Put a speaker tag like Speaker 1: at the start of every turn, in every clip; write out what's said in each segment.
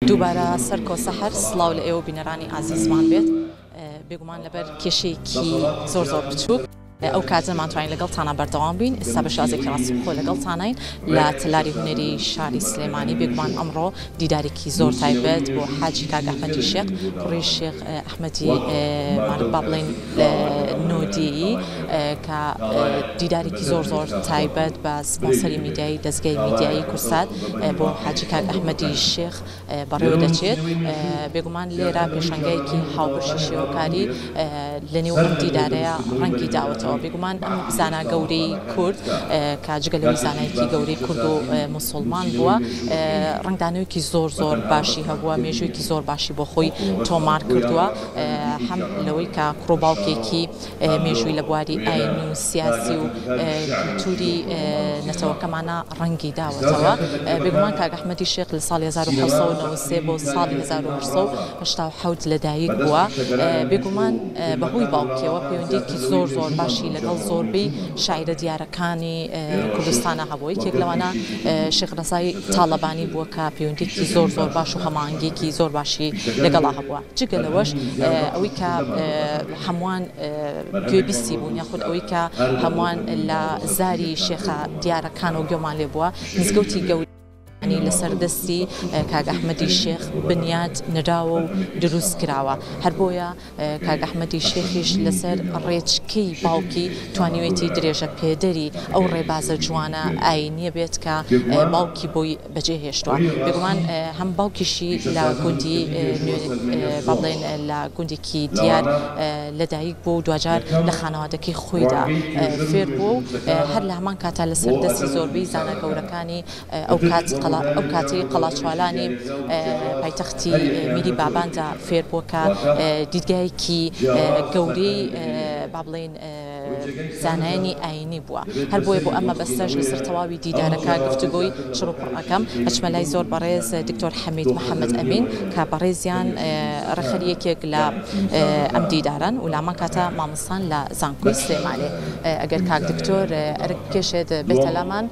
Speaker 1: دووبارە سەر کۆسەحەر سڵاو لە ئێوە بینەرانی ئازیزمان بێت بێگومان لەبەر کێشەیەکی زۆر بچووک ئەو کاتەمانتوانین لەگەڵتانە بەردەوام بین ئێستا بە شازێکی ڕاستیخۆ لەگەڵتانین لە تەلاری هونەری شاری سلێمانی بێگومان ئەمڕۆ دیدارێکی زۆر تایبەت بۆ حاجی کاک ئەحمەدی شێخ کوڕی شێخ ئەحمەدی با بڵێن نۆدیایی کە دیدارێکی زۆر تایبەت بە سپۆنسەری میدیایی دەستگای میدیایی کورسات بۆ حاجی کاک ئەحمەدی شێخ بەڕێوە دەچێت بێگومان لێرە پێشەنگایەکی هاوبەشی شێوەکاری لە نێو ئەم دیدارەیە ڕەنگی داوەتەوە بێگومان ئەم زانا گەورەی کورد کە جگە لەوەی زانایەکی گەورەی کورد و موسڵمان بووە ڕنگدانەوەیەکی زۆر باشی هەبووە مێژوویەکی زۆر باشی بۆ خۆی تۆمار کردووە هەم لەوەی کە کوڕۆباوکێکی مێژووی لە بواری ئاینی و سیاسی و کولتوری نەتەوەکەمانە ڕەنگی داوەتەوە بێگومان کاک ئەحمەدی شێخ لە ساڵی 1993 بۆ ساڵی 1970 لەدایک بووە بێگومان بەهۆی باوکیەوە پەیوەندیەکی زۆر باشی لەگەڵ زۆربەی شاعرە دیارەکانی کوردستانە هەبووە یەکێک لەوانە شێخ ڕەزای تاڵەبانی بووە کە پەیوەندیەکی زۆر باش و هەماهەنگێکی زۆر باشی لەگەڵا هەبووە جگە لەوەش ئەوەی کە هەمووان گوێبیستی بوون یاخود ئەوەی کە هەمووان لە زاری شێخە دیارەکان و گوێمان لێ بووە مزگەوتی گەورەی لەسەر دەستی کاک ئەحمەدی شێخ بنیاد نراوە و دروست کراوە هەر بۆیە کاک ئەحمەدی شێخیش لەسەر ڕێچکەی باوکی توانیوێتی درێژە پێدەری ئەو ڕێبازە جوانە ئاینیە بێت کە باوکی بۆی بەجێهێشتووە بێگومان هەم باوکیشی لە گوندی با بڵێن لە گوندێکی دیار لەدایک بوو و دوجار لە خانەوادەکەی خۆیدا فێر بوو هەر لە هەمان کاتا لەسەر دەستی زۆربەی زانە گەورەکانی ئەو کاتی قەڵاچوالانی پایتەختی میری باباندا فێر بووە کە دیدگایەکی گەورەی با بڵێن زانایانی ئاینی بووە هەر بۆیە بۆ ئەمە بەستەش لەسەر تەواوی دیدارەکە گفتوگۆی شڕوپڕ ئەەکەم ئەچمە لای زۆر بەڕێز دکتۆر حەمید محەممەد ئەمین کە بەڕێزیان ڕێخەریەکێک لە ئەم دیدارن و لامان کاتە مامۆستان لە زانکۆی سلێمانێ ئەگەر کاک دکتۆر ئەرک کێشێت بێتە لامان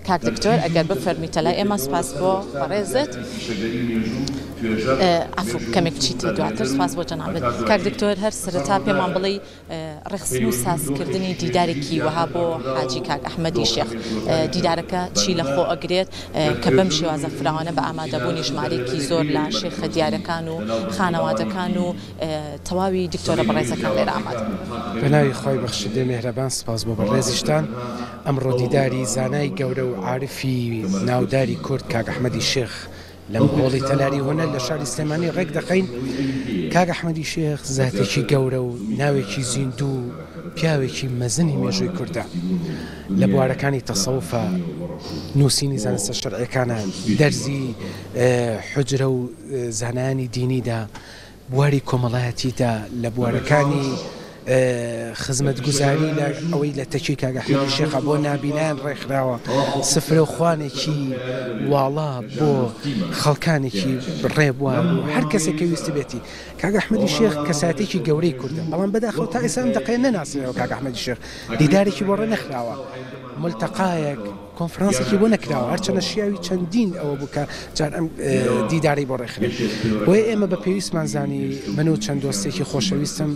Speaker 1: کاک دکتۆر ئەگەر بفەرمیتە لای ئێمە سپاس بۆ بەڕێزت عفو کەمێک چیتە دواتر سپاس بۆ جەنابەت کاک دکتۆر هەر سەرەتا پێمان بڵێ ڕێخستن و سازکردنی دیدارێکی وەها بۆ حاجی کاک ئەحمەدی شێخ دیدارەکە چی لە خۆ ئەگرێت کە بەم شێوازە فراوانە بە ئامادەبوونی ژمارەیەکی زۆر لە شێخە دیارەکان و خانەوادەکان و تەواوی دکتۆرە بەڕێزەکان لێرە ئامادە
Speaker 2: بەناوی خۆی بەخشدێ میهرەبان سپاس بۆ بەڕێزیشتان ئەمڕۆ دیداری زانای گەورە و عارفی ناوداری کورد کاک ئەحمەدی شێخ لەم هۆڵی تەلاری هونەر لە شاری سلێمانی ڕێک دەخەین کاک ئەحمەدی شێخ زاتێکی گەورە و ناوێکی زیندوو پیاوێکی مەزنی مێژووی کوردە لە بوارەکانی تەسەوفە نووسینی زانستە شەرعیەکانە دەرزی حوجرە و زانایانی دینیدا بواری کۆمەڵایەتیدا لە بوارەکانی خزمەت گوزاری لە ئەوەی لە تەکی کاک ئەحمەدی شێخە بۆ نابینان ڕێکخراوە سفرە و خوانێکی واڵا بۆ خەڵکانێکی ڕێبوار و هەر کەسێک کە ویستی بێتی کاک ئەحمەدی شێخ کەساتێکی گەورەی کوردە بەڵام بەداخەوە تا ئێستا ئەم دقەیە نەناسنەوە کاک ئەحمەدی شێخ دیدارێکی بۆ ڕێ نەخراوە ملتەقایەک کۆنفرانسێکی بۆ نەکراوە هەرچەنە شیاوی چەندین ئەوە بوو کە جار ئەم دیداری بۆ ڕێخرێت بۆیە ئێمە بە پێویستمان زانی من و چەند دۆستێکی خۆشەویستم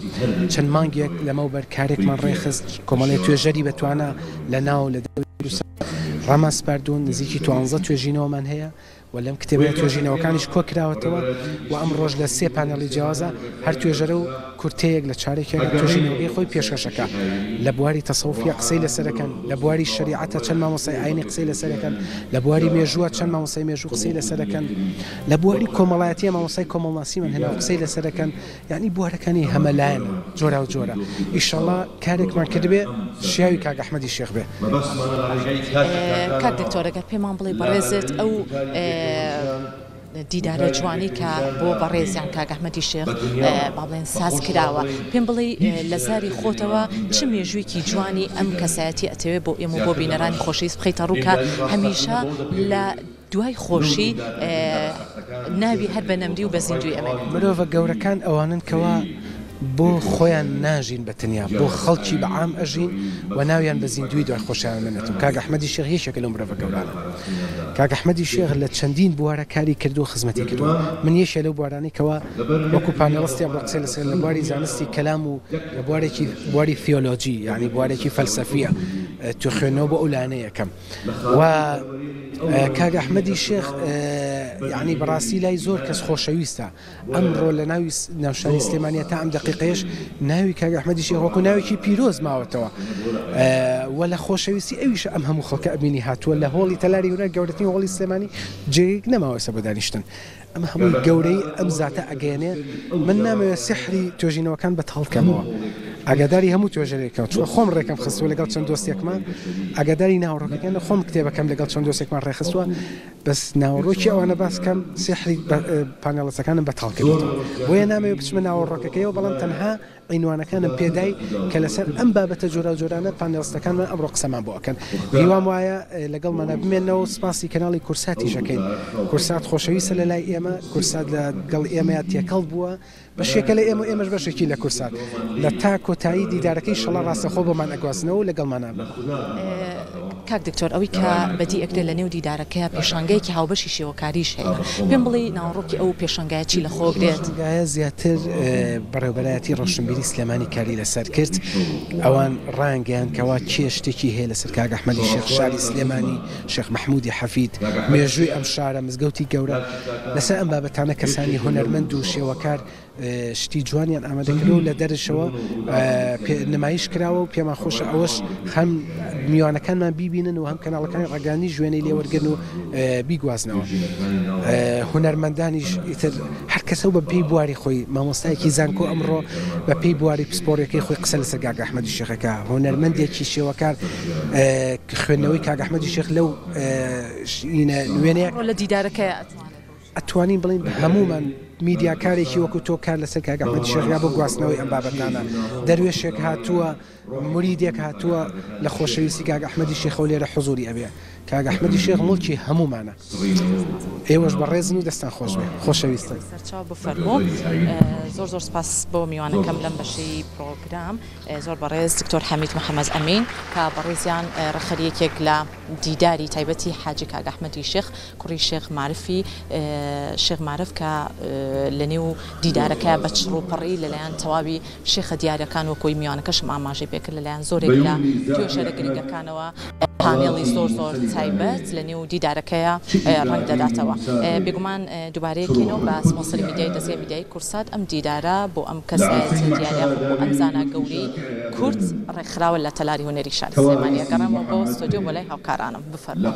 Speaker 2: چەند مانگێک لەمەوبەر کارێکمان ڕێخست کۆمەڵێ توێژەری بەتوانە لە ناو لە ڕامەسپاردوون نزیکی 12 توێژینەوەمان هەیە و لەم کتێبەیە توێژینەوەکانیش کۆ کراوەتەوە و ئەم ڕۆژ لە 3 پانێڵی جیازە هەر توێژەرە و کورتەیەک لە چارێکێک توێژینەوەی خۆی پێشکەشەکە لە بواری تەسەوفی قسەی لەسەرەکەن لە بواری شریعەتە چەند مامۆستای ئاینی قسەی لەسەرەکەن لە بواری مێژووە چەند مامۆستای مێژوو قسەی لەسەرەکەن لە بواری کۆمەڵایەتیە مامۆستای کۆمەڵناسیمان هێنا قسەی لەسەرەکەن یعنی بوارەکانی هەمەلایەن جۆرا و جۆرە ئیشەڵڵا کارێکمان کردبێ شیاوی کاک ئەحمەدی شێخ بێ
Speaker 1: کاک دکتۆرەگەر پێمان بڵێ بەڕێزت ئەو دیدارە جوانی کە بۆ بەڕێزیان کاک ئەحمەدی شێخ با بڵێن ساز کراوە پێم بڵێ لە زاری خۆتەوە چ مێژوویەکی جوانی ئەم کەسایەتی ئەتەوێت بۆ ئێمە بۆ بینەرانی خۆشەویست بخەیتە ڕووکە هەمیشە لە دوای خۆشی ناوی هەر بە نەمری و بە زیندوی ئەمە
Speaker 2: مرۆڤە گەورەکان ئەوانن کەوا بۆ خۆیان ناژین بە تەنیا بۆ خەڵکی بەعام ئەژین و ناویان بە زیندوی دوای خۆشیان منێتەوە. کاک ئەحمەدی شێخ یەکێکە لەو مرۆڤە گەورانە. کاک ئەحمەدی شێخ لە چەندین بوارە کاری کردو و خزمەتی کردو. من یەکێ لەو بوارانەی کەوا وەکو پانێڵستی بۆ قسەی لەسەر لە بواری زانستی کەلام و بواری تھیۆلۆجی یعنی بوارێکی فەلسەفیە تو خوێنەوە بۆ ئەولانەیە یەکەم. و کاک ئەحمەدی شێخ یعنی بەڕاستی لای زۆر کەس خۆشەویستە. ئەمڕۆ لە ناوشاری سلێمانیە تا ئەم دقیقەیەش ناوی کاک ئەحمەدی شێخ وەکو ناوێکی پیرۆز ماوەتەوە و لە خۆشەویستی ئەویش ئەم هەموو خەڵکە ئەبینی هاتووە لە هۆڵی تەلاری هونەر گەورەترین هۆڵی سلێمانی جێگەیەک نەماوەسە بۆ دانیشتن. ئەمە هەمووی گەورەی ئەم زاتە ئەگەیەنێ. من نامەوێت سحری توێژینەوەکان بەتاڵکەمەوە. ئاگاداری هەموو توێژەرێکەوە چوە خۆم ڕێکم خستووە لەگەڵ چەند دۆستێکمان ئاگاداری ناوەڕۆکەکان لە خۆم کتێبەکەم لەگەڵ چەند دۆستێکمان ڕێخستووە بەس ناوەڕۆکی ئەوانە باسکەم سحری پانێڵەسەکانم بەتاڵکردێتەوە. بۆیە نامەوێت بچمە ناوەڕۆکەکەیەوە بەڵام تەنها عینوانەکانم پێدای کە لەسەر ئەم بابەتە جۆرە جۆرانە پانێڵستەکانمان ئەمڕۆ قسەمان بۆ ئەکەن. هیوام وایە لەگەڵمانە بمێنەوە سپاسی کەناڵی کورساتی ژەکەین. کورسات خۆشەویستە لە لای ئێمە، کورسات لەگەڵ ئێمەیە تێکەڵ بووە بەشێکە لە ئێمەش بەشێکی لە کورسات لە تا کۆتایی دیدارەکەی شەڵە ڕاستەخۆ بۆمان ئەگوازنەوە لەگەڵمانە بن.
Speaker 1: کاک دکتۆر ئەوەی کە بەدی ئەکرێت لە نێو دیدارەکەی پێشانگەیەکی هاوبەشی شێوەکاریش هەیە. پێم بڵێ ناوەڕۆکی ئەو پێشانگایە چی لە خۆگرێت؟
Speaker 2: زیاتر بەڕێوەبەرایەتی ڕۆشنبیری سلێمانی کاری لەسەر کرد. ئەوان ڕانگەیان کەوا چێ شتێکی هەیە لەسەر کاک ئەحمەدی شێخ شاری سلێمانی، شێخ مەحموودی حەفید، مێژووی ئەم شارە مزگەوتی گەورە لەسەر ئەم بابەتانە کەسانی هونەرمەند و شێوەکار شتی جوانیان ئامادەکردو لە دەرشەوە نمایش کراوە و پێمان خۆشە ئەوەش هەم میوانەکانمان بیبینن و هەم کەناڵەکانی ڕگانی ژوێنەی لێوەرگن و بیگوازنەوە. هونەرمەندانیش ئیتر هەر کەسە بە پێی بواری خۆی مامۆستایەکی زانکۆ ئەمڕۆ بە پێی بواری پسپۆرەکەی خۆی قسە لەسەر کاک ئەحمەدی شێخەکە. هونەرمەندێکی شێوەکار خوێندنەوەی کاک ئەحمەدی شێخ لەو وێنەیە
Speaker 1: لە دیدارەکە
Speaker 2: ئەتوانین بڵین هەمومان میدیاکارێکی وەکو تۆ کار لەسەر کاک ئەحمەدی شێخ یا بۆ گواستنەوەی ئەم بابەتانە دەروێشێک هاتووە مریدێک هاتووە لە خۆشەویستی کاک ئەحمەدی شێخ و لێرە حوزوری ئەبێ. کاک ئەحمەدی شێخ مڵکی هەمومانە. ئێوەش بەڕێزن و دەستان خۆش بێ خۆشەویستە.
Speaker 1: سەرچاو بفەرمۆ. زۆر سپاس بۆ میوانەکەم لەم بەشەی پرۆگرام. زۆر بەڕێز دکتۆر حەمید محەممەد ئەمین کە بەڕێزیان ڕەخەریەکێک لە دیداری تایبەتی حاجی کاک ئەحمەدی شێخ کوڕی شێخ معرفی شێخ معرف کە لە نێو دیدارەکە بە چڕوپەڕی لەلایەن تەواوی شێخە دیارەکان و کۆی میوانەکەشم ئاماژەی پێکرد لەلایەن زۆرێک لە توێژەرە گرنگەکانەوە پانێڵی زۆر تایبەت لە نێو دیدارەکەیە ڕنگ دەداتەوە. بێگومان دووبارەیەکینەوە بە سپۆنسەری میدیای دەستگای میدیای کورسات ئەم دیدارە بۆ ئەم کەسایەتە دیارە بۆ ئەم زانا گەورەی کورد ڕێکخراوە لە تەلاری هونەری شاری سلێمانیە. گەڕامەوە بۆ ستۆدیۆ بۆ لای هاوکارانم بفەرمۆ.